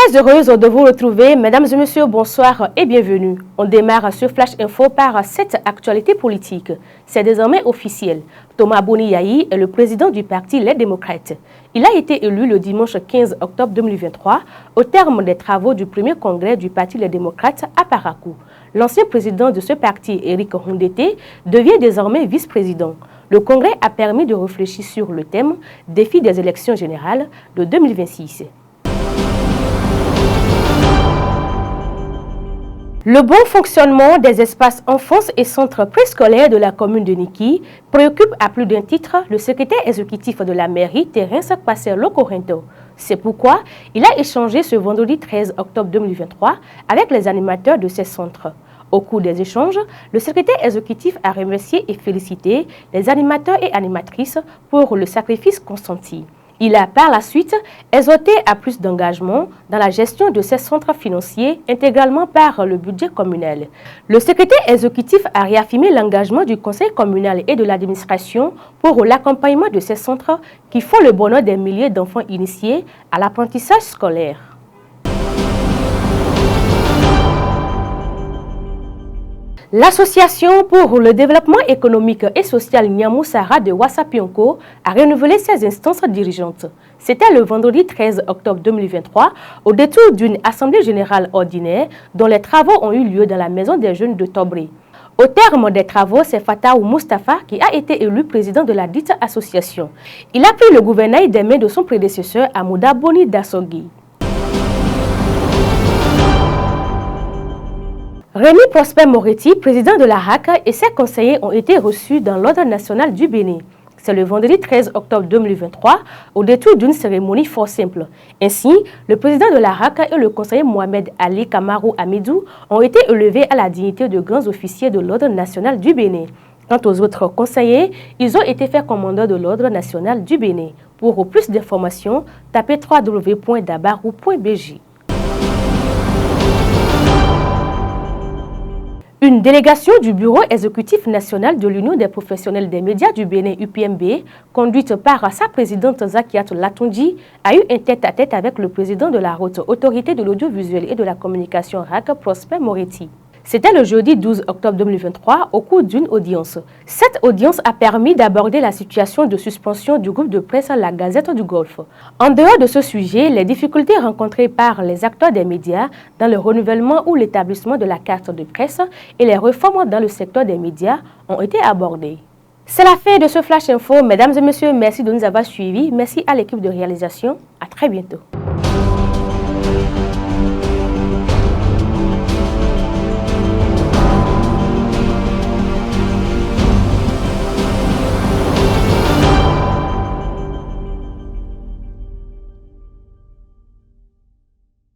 Très heureuse de vous retrouver, mesdames et messieurs, bonsoir et bienvenue. On démarre sur Flash Info par cette actualité politique. C'est désormais officiel. Thomas Boni-Yayi est le président du parti Les Démocrates. Il a été élu le dimanche 15 octobre 2023 au terme des travaux du premier congrès du parti Les Démocrates à Parakou. L'ancien président de ce parti, Éric Rondeté, devient désormais vice-président. Le congrès a permis de réfléchir sur le thème « Défi des élections générales de 2026 ». Le bon fonctionnement des espaces enfance et centres préscolaires de la commune de Niki préoccupe à plus d'un titre le secrétaire exécutif de la mairie, Terence Kwasser-Locorinto. C'est pourquoi il a échangé ce vendredi 13 octobre 2023 avec les animateurs de ces centres. Au cours des échanges, le secrétaire exécutif a remercié et félicité les animateurs et animatrices pour le sacrifice consenti. Il a par la suite exhorté à plus d'engagement dans la gestion de ces centres financiers intégralement par le budget communal. Le secrétaire exécutif a réaffirmé l'engagement du conseil communal et de l'administration pour l'accompagnement de ces centres qui font le bonheur des milliers d'enfants initiés à l'apprentissage scolaire. L'Association pour le développement économique et social Nyamoussara de Wassapionko a renouvelé ses instances dirigeantes. C'était le vendredi 13 octobre 2023 au détour d'une assemblée générale ordinaire dont les travaux ont eu lieu dans la maison des jeunes de Tobré. Au terme des travaux, c'est Fataou Mustafa qui a été élu président de la dite association. Il a pris le gouvernail des mains de son prédécesseur Amouda Boni Dassogui. Rémi Prosper Moretti, président de la RAC, et ses conseillers ont été reçus dans l'Ordre national du Bénin. C'est le vendredi 13 octobre 2023, au détour d'une cérémonie fort simple. Ainsi, le président de la RAC et le conseiller Mohamed Ali Kamarou Amidou ont été élevés à la dignité de grands officiers de l'Ordre national du Bénin. Quant aux autres conseillers, ils ont été faits commandeurs de l'Ordre national du Bénin. Pour plus d'informations, tapez www.dabarou.bj. Une délégation du Bureau exécutif national de l'Union des professionnels des médias du Bénin UPMB, conduite par sa présidente Zakiat Latondi, a eu un tête-à-tête avec le président de la Haute Autorité de l'audiovisuel et de la communication RAC, Prosper Moretti. C'était le jeudi 12 octobre 2023 au cours d'une audience. Cette audience a permis d'aborder la situation de suspension du groupe de presse La Gazette du Golfe. En dehors de ce sujet, les difficultés rencontrées par les acteurs des médias dans le renouvellement ou l'établissement de la carte de presse et les réformes dans le secteur des médias ont été abordées. C'est la fin de ce Flash Info. Mesdames et messieurs, merci de nous avoir suivis. Merci à l'équipe de réalisation. À très bientôt.